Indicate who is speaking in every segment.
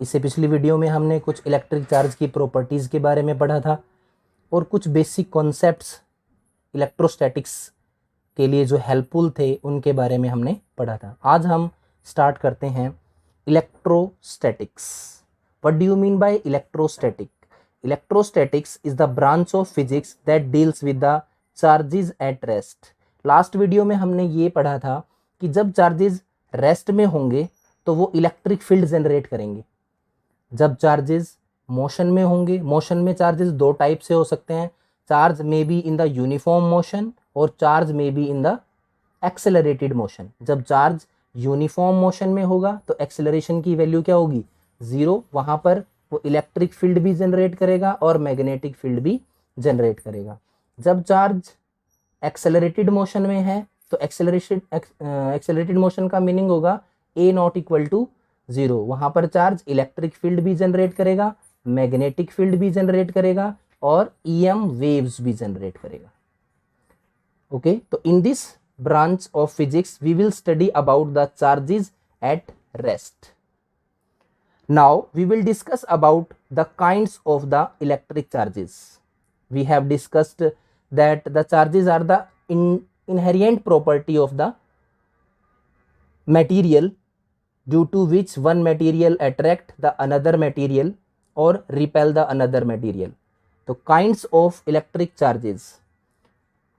Speaker 1: इससे पिछली वीडियो में हमने कुछ इलेक्ट्रिक चार्ज की प्रॉपर्टीज़ के बारे में पढ़ा था और कुछ बेसिक कॉन्सेप्ट्स इलेक्ट्रोस्टैटिक्स के लिए जो हेल्पफुल थे उनके बारे में हमने पढ़ा था। आज हम स्टार्ट करते हैं electrostatics. What do you mean by electrostatic? Electrostatics is the branch of physics that deals with the charges at rest. Last video में हमने ये पढ़ा था कि जब चार्जेस रेस्ट में होंगे तो वो इलेक्ट्रिक फील्ड जनरेट करेंगे। जब चार्जेस मोशन में होंगे, मोशन में चार्जेस दो टाइप से हो सकते हैं, charge may be in the uniform motion और charge may be in the accelerated motion. जब चार्ज यूनिफॉर्म मोशन में होगा तो एक्सेलरेशन की वैल्यू क्या होगी? 0। वहाँ पर वो इलेक्ट्रिक फील्ड भी जनरेट करेगा और मैग्नेटिक फील्ड भी जनरेट करेगा। जब चार्ज एक्सेलरेटेड मोशन में है तो एक्सेलरेटेड मोशन का मीनिंग होगा A नॉट इक्वल टू 0। वहाँ पर चार्ज इलेक्ट्रिक फील्ड भी जनरेट करेगा, मैग्नेटिक फील्ड भी जनरेट करेगा और EM वेव्स भी जनरेट करेगा। ओके, तो in this branch of physics we will study about the charges at rest. Now we will discuss about the kinds of the electric charges. We have discussed that the charges are the inherent property of the material due to which one material attract the another material or repel the another material. तो kinds of electric charges,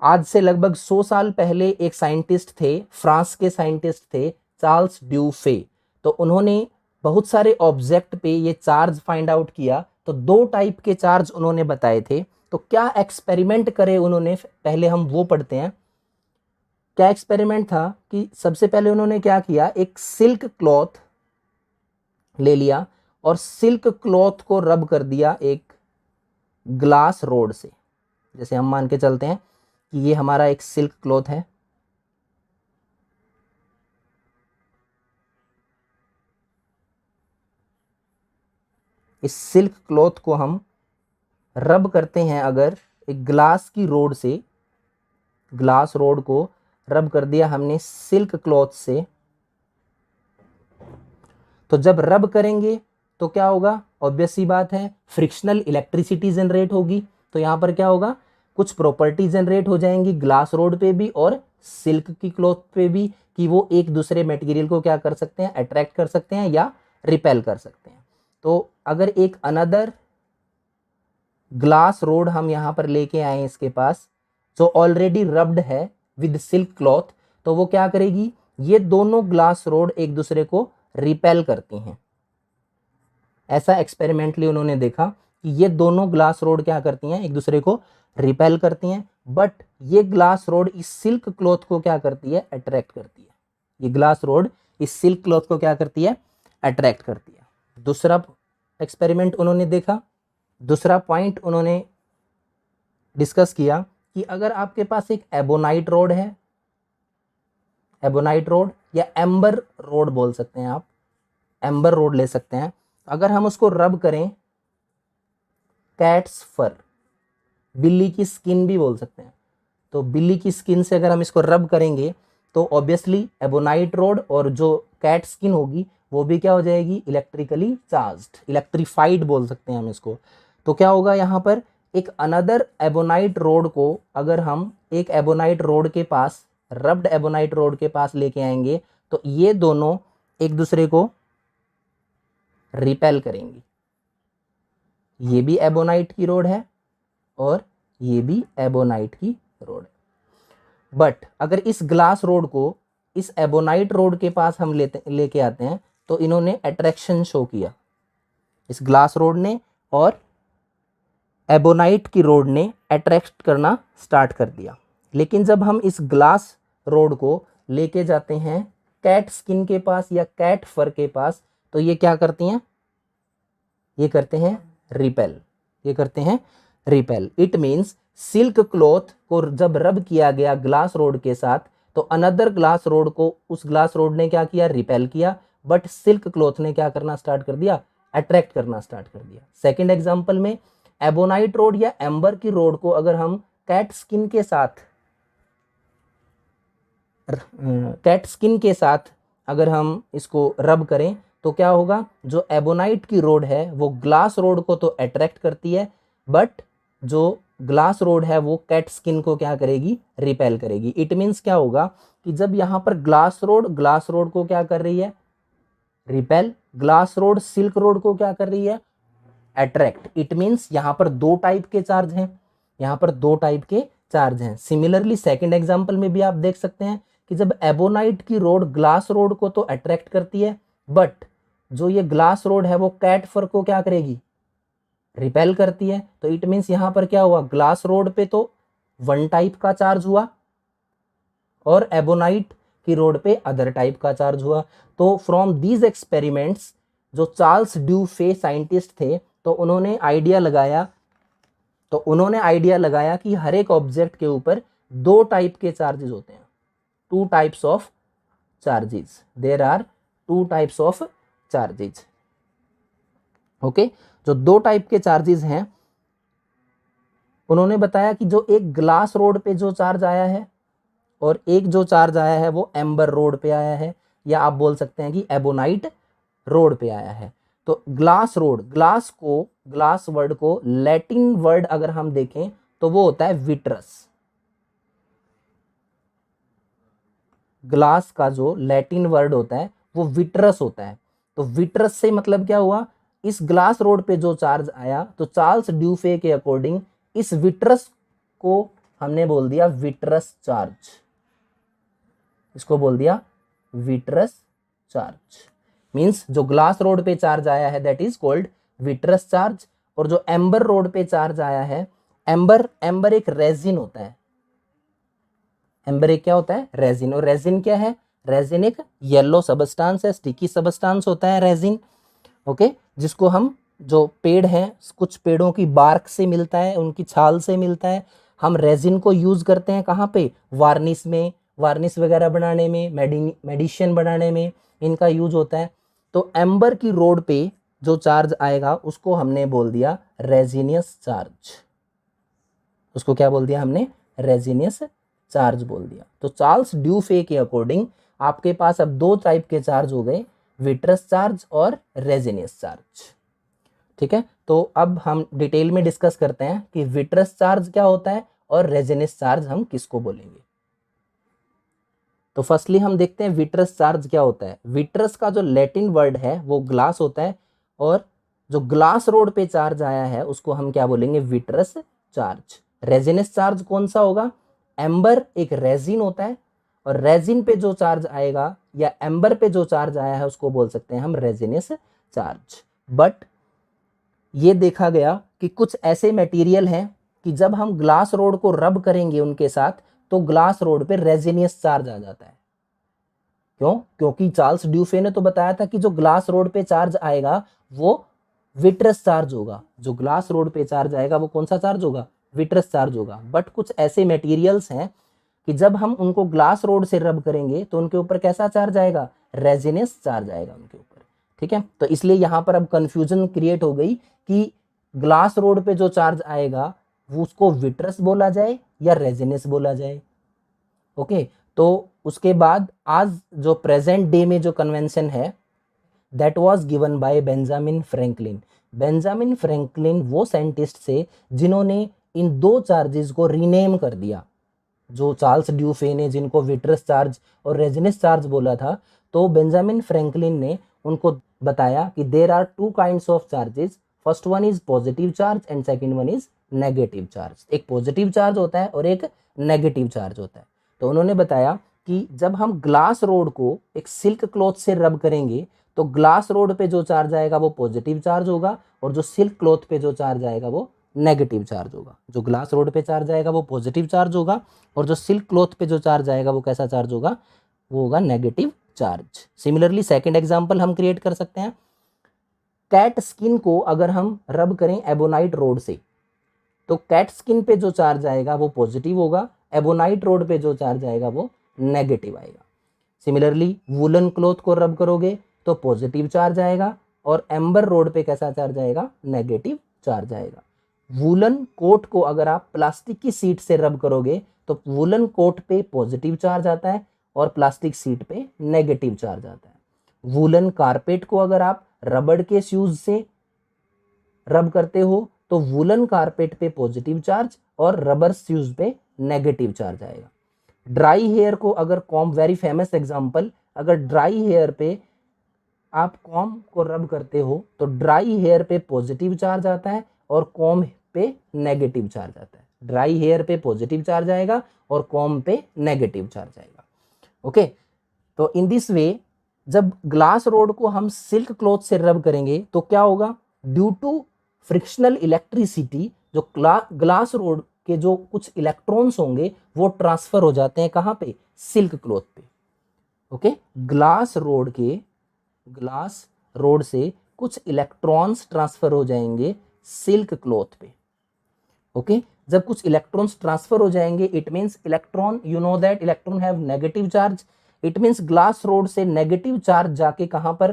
Speaker 1: आज से लगभग 100 साल पहले एक scientist थे, France के scientist थे चार्ल्स ड्यूफे। तो उन्होंने बहुत सारे ऑब्जेक्ट पे ये चार्ज फाइंड आउट किया। तो दो टाइप के चार्ज उन्होंने बताए थे। तो क्या एक्सपेरिमेंट करे उन्होंने, पहले हम वो पढ़ते हैं। क्या एक्सपेरिमेंट था कि सबसे पहले उन्होंने क्या किया, एक सिल्क क्लॉथ ले लिया और सिल्क क्लॉथ को रब कर दिया एक ग्लास रोड से। जैसे हम मान के चलते हैं कि ये हमारा एक सिल्क क्लॉथ है, इस सिल्क क्लॉथ को हम रब करते हैं। अगर एक ग्लास की रोड से, ग्लास रोड को रब कर दिया हमने सिल्क क्लॉथ से, तो जब रब करेंगे तो क्या होगा? ऑब्वियस सी बात है, फ्रिक्शनल इलेक्ट्रिसिटी जनरेट होगी। तो यहाँ पर क्या होगा? कुछ प्रॉपर्टी जनरेट हो जाएंगी ग्लास रोड पे भी और सिल्क की क्लॉथ पे भी, कि वो एक दूसरे मटेरियल को क्या कर सकते हैं? अट्रैक्ट कर सकते हैं या रिपेल कर सकते हैं। तो अगर एक अनदर ग्लास रोड हम यहाँ पर लेके आए इसके पास, जो ऑलरेडी रब्ड है विद सिल्क क्लॉथ, तो वो क्या करेगी? ये दोनों ग्लास रोड एक दूसरे को रिपेल करती हैं। ऐसा एक्सपेरिमेंटली उन्होंने देखा कि ये दोनों ग्लास रोड क्या करती हैं? एक दूसरे को रिपेल करती हैं। बट ये ग्लास रोड इस सिल्क क्लॉथ को क्या करती है? अट्रैक्ट करती है। ये ग्लास रोड इस सिल्क क्लॉथ को क्या करती है? अट्रैक्ट करती है। दूसरा एक्सपेरिमेंट उन्होंने देखा, दूसरा पॉइंट उन्होंने डिस्कस किया कि अगर आपके पास एक एबोनाइट रोड है, एबोनाइट रोड या एम्बर रोड बोल सकते हैं आप, एम्बर रोड ले सकते हैं। अगर हम उसको रब करें कैट्स फर, बिल्ली की स्किन भी बोल सकते हैं, तो बिल्ली की स्किन से अगर हम इसको रब करेंगे तो ऑब्वियसली एबोनाइट रोड और जो कैट स्किन होगी वो भी क्या हो जाएगी? इलेक्ट्रिकली चार्ज्ड, इलेक्ट्रीफाइड बोल सकते हैं हम इसको। तो क्या होगा यहाँ पर? एक अनदर एबोनाइट रोड को अगर हम एक एबोनाइट रोड के पास, रब्ड एबोनाइट रोड के पास लेके आएंगे तो ये दोनों एक दूसरे को रिपेल करेंगी। ये भी एबोनाइट की रोड है और ये भी एबोनाइट की रोड है। बट अगर इस ग्लास रोड को इस एबोनाइट रोड के पास हम लेके आते हैं तो इन्होंने अट्रैक्शन शो किया, इस ग्लास रोड ने और एबोनाइट की रोड ने अट्रैक्ट करना स्टार्ट कर दिया। लेकिन जब हम इस ग्लास रोड को लेके जाते हैं कैट स्किन के पास या कैट फर के पास, तो ये क्या करती हैं? ये करते हैं रिपेल, ये करते हैं repel. It means silk cloth को जब रब किया गया ग्लास रोड के साथ तो अनदर ग्लास रोड को उस ग्लास रोड ने क्या किया? रिपेल किया। बट सिल्क क्लॉथ ने क्या करना स्टार्ट कर दिया? अट्रैक्ट करना स्टार्ट कर दिया। सेकेंड एग्जाम्पल में एबोनाइट रोड या एम्बर की रोड को अगर हम कैट स्किन के साथ अगर हम इसको रब करें तो क्या होगा, जो एबोनाइट की रोड है वो ग्लास रोड को तो अट्रैक्ट करती है, बट जो ग्लास रोड है वो कैट स्किन को क्या करेगी, रिपेल करेगी। इट मीन्स क्या होगा कि जब यहाँ पर ग्लास रोड को क्या कर रही है, repel, glass rod silk road को क्या कर रही है, अट्रैक्ट। इट मीन्स यहाँ पर दो टाइप के चार्ज हैं, यहाँ पर दो टाइप के चार्ज हैं। सिमिलरली सेकंड एग्जांपल में भी आप देख सकते हैं कि जब एबोनाइट की रोड ग्लास रोड को तो अट्रैक्ट करती है, बट जो ये ग्लास रोड है वो कैट फर को क्या करेगी, रिपेल करती है। तो इट मीन्स यहाँ पर क्या हुआ, ग्लास रोड पे तो वन टाइप का चार्ज हुआ और एबोनाइट की रोड पे अदर टाइप का चार्ज हुआ। तो फ्रॉम दीज एक्सपेरिमेंट्स जो चार्ल्स ड्यूफे साइंटिस्ट थे, तो उन्होंने आइडिया लगाया कि हर एक ऑब्जेक्ट के ऊपर दो टाइप के चार्जेस होते हैं, two types of charges, there are two types of charges. Okay, जो दो टाइप के चार्जेस हैं, उन्होंने बताया कि जो एक ग्लास रोड पे जो चार्ज आया है और एक जो चार्ज आया है वो एम्बर रोड पे आया है, या आप बोल सकते हैं कि एबोनाइट रोड पे आया है। तो ग्लास रोड, ग्लास वर्ड को लैटिन वर्ड अगर हम देखें तो वो होता है विट्रस। ग्लास का जो लैटिन वर्ड होता है वो विट्रस होता है। तो विट्रस से मतलब क्या हुआ, इस ग्लास रोड पे जो चार्ज आया, तो चार्ल्स ड्यूफे के अकॉर्डिंग इस विट्रस को हमने बोल दिया विट्रस चार्ज, इसको बोल दिया विट्रस चार्ज। मींस जो ग्लास रोड पे चार्ज आया है that is called vitreous charge, और जो एम्बर रोड पे चार्ज आया है, एम्बर एक रेजिन होता है, एम्बर एक क्या होता है, रेजिन। और रेजिन क्या है, रेजिन एक येलो सबस्टांस है, स्टिकी सबस्टांस होता है रेजिन। ओके, जिसको हम, जो पेड़ हैं, कुछ पेड़ों की बार्क से मिलता है, उनकी छाल से मिलता है। हम रेजिन को यूज करते हैं कहाँ पे, वार्निश में, वार्निश वगैरह बनाने में, मेडिसिन बनाने में इनका यूज होता है। तो एम्बर की रोड पे जो चार्ज आएगा उसको हमने बोल दिया रेजिनियस चार्ज, उसको क्या बोल दिया हमने, रेजिनियस चार्ज बोल दिया। तो चार्ल्स ड्यूफे के अकॉर्डिंग आपके पास अब दो टाइप के चार्ज हो गए, विट्रस चार्ज और रेजिनियस चार्ज। ठीक है, तो अब हम डिटेल में डिस्कस करते हैं कि विट्रस चार्ज क्या होता है और रेजिनियस चार्ज हम किसको बोलेंगे। तो फर्स्टली हम देखते हैं विट्रस चार्ज क्या होता है। विट्रस का जो लैटिन वर्ड है वो ग्लास होता है, और जो ग्लास रोड पे चार्ज आया है उसको हम क्या बोलेंगे, विट्रस चार्ज। रेजिनियस चार्ज कौन सा होगा, एम्बर एक रेजिन होता है, और रेजिन पे जो चार्ज आएगा या एम्बर पे जो चार्ज आया है उसको बोल सकते हैं हम रेजिनियस चार्ज। बट ये देखा गया कि कुछ ऐसे मटेरियल हैं कि जब हम ग्लास रोड को रब करेंगे उनके साथ तो ग्लास रोड पे रेजिनियस चार्ज आ जाता है। क्यों, क्योंकि चार्ल्स ड्यूफे ने तो बताया था कि जो ग्लास रोड पे चार्ज आएगा वो विट्रस चार्ज होगा, जो ग्लास रोड पे चार्ज आएगा वो कौन सा चार्ज होगा, विट्रस चार्ज होगा। बट कुछ ऐसे मटेरियल्स हैं कि जब हम उनको ग्लास रोड से रब करेंगे तो उनके ऊपर कैसा चार्ज आएगा, रेजिनियस चार्ज आएगा उनके ऊपर। ठीक है, तो इसलिए यहाँ पर अब कंफ्यूजन क्रिएट हो गई कि ग्लास रोड पे जो चार्ज आएगा वो उसको विट्रस बोला जाए या रेजिनियस बोला जाए। ओके, तो उसके बाद आज जो प्रेजेंट डे में जो कन्वेंशन है that was given by Benjamin Franklin. Benjamin Franklin वो साइंटिस्ट थे जिन्होंने इन दो चार्जेस को रीनेम कर दिया। जो चार्ल्स ड्यूफे ने जिनको विट्रस चार्ज और रेजिनियस चार्ज बोला था, तो बेंजामिन फ्रैंकलिन ने उनको बताया कि there are two kinds of charges, first one is positive charge and second one is negative charge. एक पॉजिटिव चार्ज होता है और एक नेगेटिव चार्ज होता है। तो उन्होंने बताया कि जब हम ग्लास रोड को एक सिल्क क्लॉथ से रब करेंगे तो ग्लास रोड पे जो चार्ज आएगा वो पॉजिटिव चार्ज होगा, और जो सिल्क क्लॉथ पे जो चार्ज आएगा वो नेगेटिव चार्ज होगा। जो ग्लास रोड पे चार्ज आएगा वो पॉजिटिव चार्ज होगा, और जो सिल्क क्लॉथ पे जो चार्ज आएगा वो कैसा चार्ज होगा, वो होगा negative charge. Similarly second example हम क्रिएट कर सकते हैं। कैट स्किन को अगर हम रब करें एबोनाइट रोड से तो कैट स्किन पे जो चार्ज आएगा वो पॉजिटिव होगा, एबोनाइट रोड पे जो चार्ज आएगा वो नेगेटिव आएगा। सिमिलरली वुलन क्लॉथ को रब करोगे तो पॉजिटिव चार्ज आएगा, और एम्बर रोड पे कैसा चार्ज आएगा, नेगेटिव चार्ज आएगा। वुलन कोट को अगर आप प्लास्टिक की सीट से रब करोगे तो वुलन कोट पे पॉजिटिव चार्ज आता है और प्लास्टिक सीट पे नेगेटिव चार्ज आता है। वूलन कारपेट को अगर आप रबड़ के शूज से रब करते हो तो वूलन कारपेट पे पॉजिटिव चार्ज और रबर शूज पे नेगेटिव चार्ज आएगा। ड्राई हेयर को अगर कॉम्ब, वेरी फेमस एग्जांपल, अगर ड्राई हेयर पे आप कॉम्ब को रब करते हो तो ड्राई हेयर पे पॉजिटिव चार्ज आता है और कॉम्ब पे नेगेटिव चार्ज आता है। ड्राई हेयर पे पॉजिटिव चार्ज आएगा और कॉम्ब पे नेगेटिव चार्ज आएगा। ओके, तो इन दिस वे जब ग्लास रोड को हम सिल्क क्लॉथ से रब करेंगे तो क्या होगा, ड्यू टू फ्रिक्शनल इलेक्ट्रिसिटी जो ग्लास रोड के जो कुछ इलेक्ट्रॉन्स होंगे वो ट्रांसफर हो जाते हैं कहाँ पे, सिल्क क्लॉथ पे। ओके, ग्लास रोड से कुछ इलेक्ट्रॉन्स ट्रांसफर हो जाएंगे सिल्क क्लॉथ पे। ओके, जब कुछ इलेक्ट्रॉन्स ट्रांसफर हो जाएंगे it means electron, you know that electron have negative charge, it means glass rod से नेगेटिव चार्ज जाके कहां पर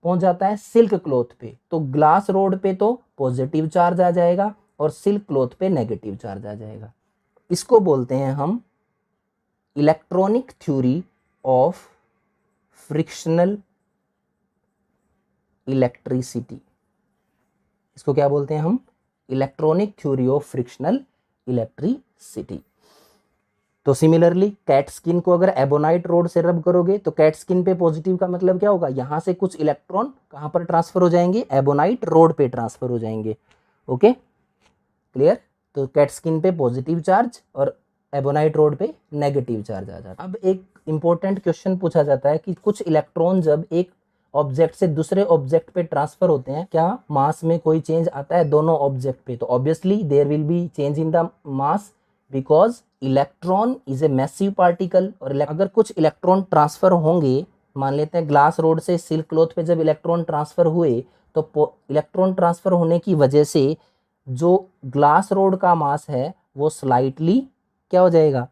Speaker 1: पहुंच जाता है, सिल्क क्लॉथ पे। तो ग्लास रोड पे तो पॉजिटिव चार्ज आ जाएगा और सिल्क क्लॉथ पे नेगेटिव चार्ज आ जाएगा। इसको बोलते हैं हम electronic theory of frictional electricity. इसको क्या बोलते हैं हम, electronic theory of frictional electricity. तो सिमिलरली कैट स्किन को अगर एबोनाइट रोड से रब करोगे तो कैट स्किन पे पॉजिटिव का मतलब क्या होगा, यहां से कुछ इलेक्ट्रॉन कहां पर ट्रांसफर हो जाएंगे, एबोनाइट रोड पे ट्रांसफर हो जाएंगे। Okay, clear. तो कैट स्किन पे पॉजिटिव चार्ज और एबोनाइट रोड पे नेगेटिव चार्ज आ जाता है। अब एक इंपॉर्टेंट क्वेश्चन पूछा जाता है कि कुछ इलेक्ट्रॉन जब एक ऑब्जेक्ट से दूसरे ऑब्जेक्ट पे ट्रांसफर होते हैं, क्या मास में कोई चेंज आता है दोनों ऑब्जेक्ट पे? तो obviously there will be change in the mass because electron is a massive particle. और अगर कुछ इलेक्ट्रॉन ट्रांसफर होंगे, मान लेते हैं ग्लास रोड से सिल्क क्लॉथ पे जब इलेक्ट्रॉन ट्रांसफर हुए तो इलेक्ट्रॉन ट्रांसफर होने की वजह से जो ग्लास रोड का मास है वो स्लाइटली क्या हो जाएगा,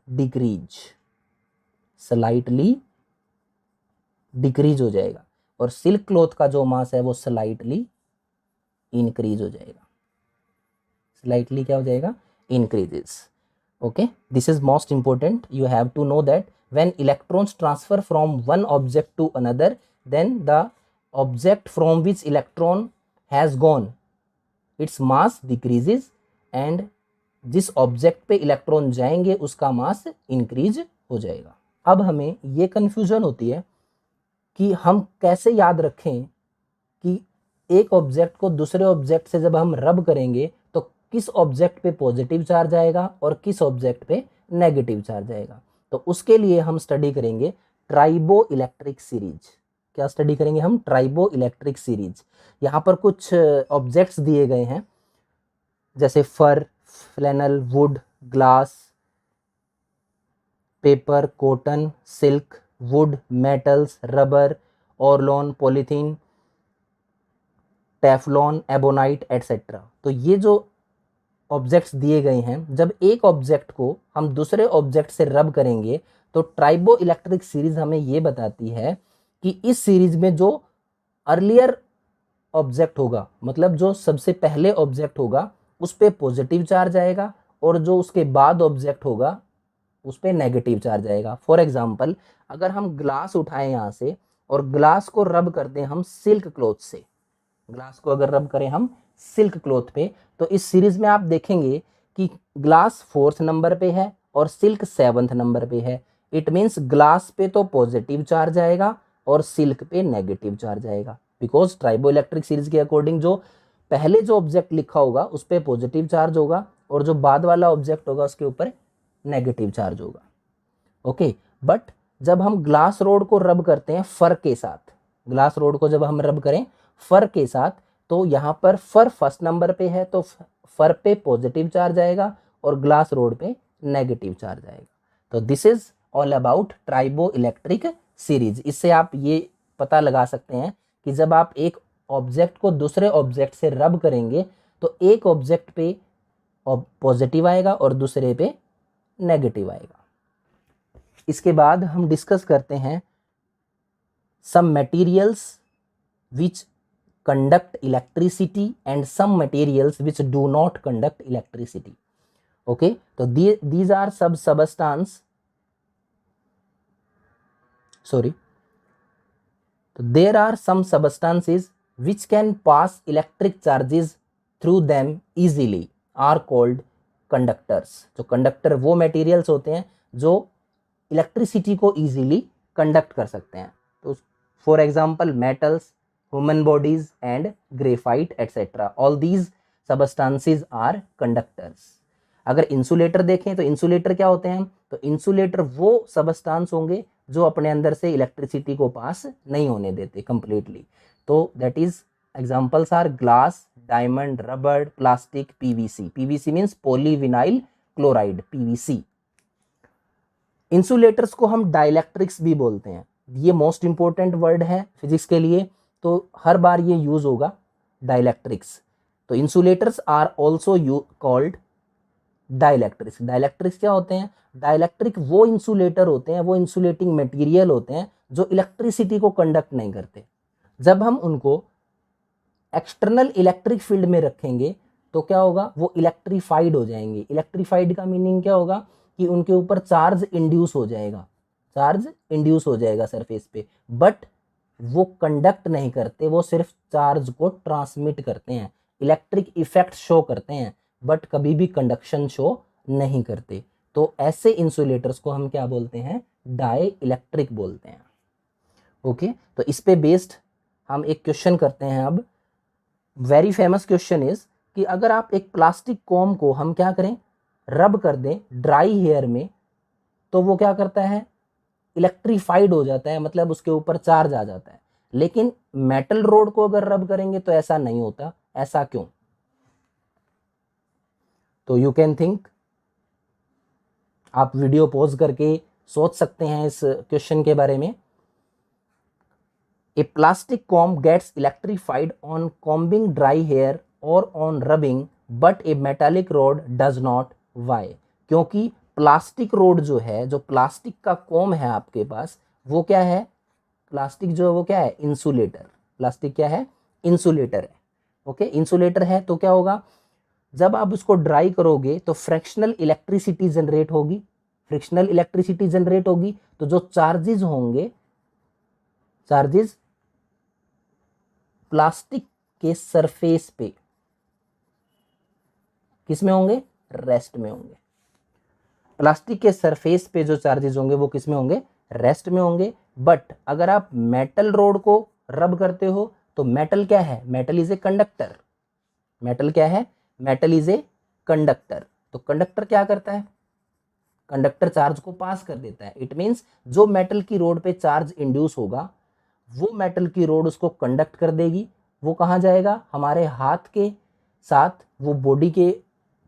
Speaker 1: स्लाइटली डिक्रीज हो जाएगा, और सिल्क क्लॉथ का जो मास है वो स्लाइटली इंक्रीज हो जाएगा। स्लाइटली क्या हो जाएगा, increases. Okay, this is most important, you have to know that when electrons transfer from one object to another then the object from which electron has gone its mass decreases and जिस object पे electron जाएंगे उसका मास increase हो जाएगा। अब हमें ये confusion होती है कि हम कैसे याद रखें कि एक ऑब्जेक्ट को दूसरे ऑब्जेक्ट से जब हम रब करेंगे तो किस ऑब्जेक्ट पे पॉजिटिव चार्ज आएगा और किस ऑब्जेक्ट पे नेगेटिव चार्ज आएगा। तो उसके लिए हम स्टडी करेंगे ट्राइबो इलेक्ट्रिक सीरीज। क्या स्टडी करेंगे हम, ट्राइबो इलेक्ट्रिक सीरीज। यहाँ पर कुछ ऑब्जेक्ट्स दिए गए हैं जैसे fur, flannel, wood, glass, paper, cotton, silk, wood, metals, rubber, Orlon, polythene, Teflon, ebonite etcetera. तो ये जो ऑब्जेक्ट्स दिए गए हैं, जब एक ऑब्जेक्ट को हम दूसरे ऑब्जेक्ट से रब करेंगे तो ट्राइबो इलेक्ट्रिक सीरीज हमें ये बताती है कि इस सीरीज में जो अर्लियर ऑब्जेक्ट होगा, मतलब जो सबसे पहले ऑब्जेक्ट होगा उस पर पॉजिटिव चार्ज आएगा और जो उसके बाद ऑब्जेक्ट होगा उस पर नेगेटिव चार्ज आएगा। फॉर एग्जाम्पल, अगर हम ग्लास उठाएं यहाँ से और ग्लास को रब करते हैं हम सिल्क क्लॉथ से, ग्लास को अगर रब करें हम सिल्क क्लॉथ पे, तो इस सीरीज में आप देखेंगे कि ग्लास 4th नंबर पे है और सिल्क 7th नंबर पे है। इट मीन्स ग्लास पे तो पॉजिटिव चार्ज आएगा और सिल्क पे नेगेटिव चार्ज आएगा, बिकॉज ट्राइबो इलेक्ट्रिक सीरीज के अकॉर्डिंग जो पहले जो ऑब्जेक्ट लिखा होगा उस पर पॉजिटिव चार्ज होगा और जो बाद वाला ऑब्जेक्ट होगा उसके ऊपर नेगेटिव चार्ज होगा। ओके, बट जब हम ग्लास रोड को रब करते हैं फर के साथ, ग्लास रोड को जब हम रब करें फर के साथ, तो यहाँ पर फर 1st नंबर पे है तो फर पे पॉजिटिव चार्ज आएगा और ग्लास रोड पे नेगेटिव चार्ज आएगा। तो this is all about tribo electric series. इससे आप ये पता लगा सकते हैं कि जब आप एक ऑब्जेक्ट को दूसरे ऑब्जेक्ट से रब करेंगे तो एक ऑब्जेक्ट पे पॉजिटिव आएगा और दूसरे पे नेगेटिव आएगा। इसके बाद हम डिस्कस करते हैं some materials which conduct electricity and some materials which do not conduct electricity. Okay, so these are substance तो there are some substances which can pass electric charges through them easily are called conductors. जो conductor वो materials होते हैं जो electricity को easily conduct कर सकते हैं। तो for example metals, human bodies and graphite etcetera, all these substances are conductors. अगर इंसुलेटर देखें तो इंसुलेटर क्या होते हैं? तो इंसुलेटर वो सबस्टेंस होंगे जो अपने अंदर से इलेक्ट्रिसिटी को पास नहीं होने देते कंप्लीटली। तो that is examples are glass, diamond, rubber, plastic, PVC. PVC means polyvinyl chloride, PVC. Insulators को हम डाइलेक्ट्रिक्स भी बोलते हैं। ये मोस्ट इंपॉर्टेंट वर्ड है फिजिक्स के लिए, तो हर बार ये यूज होगा, डाइलेक्ट्रिक्स। तो insulators are also called dielectrics. Dielectrics क्या होते हैं? डाइलेक्ट्रिक वो इंसुलेटर होते हैं, वो इंसुलेटिंग मटेरियल होते हैं जो इलेक्ट्रिसिटी को कंडक्ट नहीं करते। जब हम उनको एक्सटर्नल इलेक्ट्रिक फील्ड में रखेंगे तो क्या होगा? वो इलेक्ट्रीफाइड हो जाएंगे। इलेक्ट्रीफाइड का मीनिंग क्या होगा? कि उनके ऊपर चार्ज इंड्यूस हो जाएगा, चार्ज इंड्यूस हो जाएगा सरफेस पे, बट वो कंडक्ट नहीं करते, वो सिर्फ चार्ज को ट्रांसमिट करते हैं, इलेक्ट्रिक इफेक्ट शो करते हैं, बट कभी भी कंडक्शन शो नहीं करते। तो ऐसे इंसुलेटर्स को हम क्या बोलते हैं? डाई इलेक्ट्रिक बोलते हैं। ओके, तो इस पे बेस्ड हम एक क्वेश्चन करते हैं अब। वेरी फेमस क्वेश्चन इज कि अगर आप एक प्लास्टिक कॉम को हम क्या करें? रब कर दें ड्राई हेयर में, तो वो क्या करता है? इलेक्ट्रीफाइड हो जाता है, मतलब उसके ऊपर चार्ज आ जाता है। लेकिन मेटल रोड को अगर रब करेंगे तो ऐसा नहीं होता। ऐसा क्यों? तो यू कैन थिंक, आप वीडियो पॉज करके सोच सकते हैं इस क्वेश्चन के बारे में। A plastic comb gets electrified on combing dry hair और on rubbing, but a metallic rod does not. Why? क्योंकि प्लास्टिक रोड जो है, जो प्लास्टिक का कॉम है आपके पास, वो क्या है? प्लास्टिक जो है वो क्या है? इंसुलेटर। प्लास्टिक क्या है? इंसुलेटर है। ओके, इंसुलेटर है तो क्या होगा? जब आप उसको ड्राई करोगे तो फ्रैक्शनल इलेक्ट्रिसिटी जनरेट होगी। फ्रिक्शनल इलेक्ट्रिसिटी जनरेट होगी तो जो चार्जेस होंगे, चार्जेस प्लास्टिक के सरफेस पे किस में होंगे? रेस्ट में होंगे। प्लास्टिक के सरफेस पे जो चार्जेस होंगे वो किस में होंगे? रेस्ट में होंगे। बट अगर आप मेटल रोड को रब करते हो तो मेटल क्या है? Metal is a conductor. Metal क्या है? Metal is a conductor. तो कंडक्टर क्या करता है? कंडक्टर चार्ज को पास कर देता है। इट मींस जो मेटल की रोड पे चार्ज इंड्यूस होगा वो मेटल की रोड उसको कंडक्ट कर देगी। वो कहाँ जाएगा? हमारे हाथ के साथ वो बॉडी के,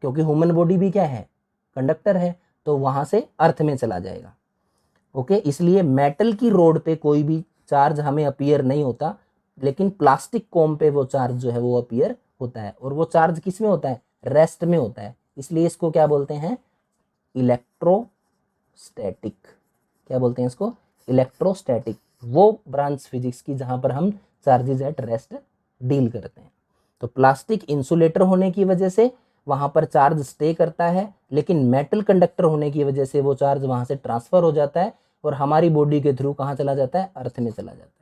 Speaker 1: क्योंकि ह्यूमन बॉडी भी क्या है? कंडक्टर है, तो वहां से अर्थ में चला जाएगा। ओके, इसलिए मेटल की रोड पे कोई भी चार्ज हमें अपीयर नहीं होता, लेकिन प्लास्टिक कॉम पे वो चार्ज जो है वो अपीयर होता है। और वो चार्ज किस में होता है? रेस्ट में होता है। इसलिए इसको क्या बोलते हैं? इलेक्ट्रोस्टैटिक। क्या बोलते हैं इसको? इलेक्ट्रोस्टैटिक। वो ब्रांच फिजिक्स की जहां पर हम चार्जेस एट रेस्ट डील करते हैं। तो प्लास्टिक इंसुलेटर होने की वजह से वहां पर चार्ज स्टे करता है, लेकिन मेटल कंडक्टर होने की वजह से वो चार्ज वहां से ट्रांसफर हो जाता है और हमारी बॉडी के थ्रू कहाँ चला जाता है? अर्थ में चला जाता है।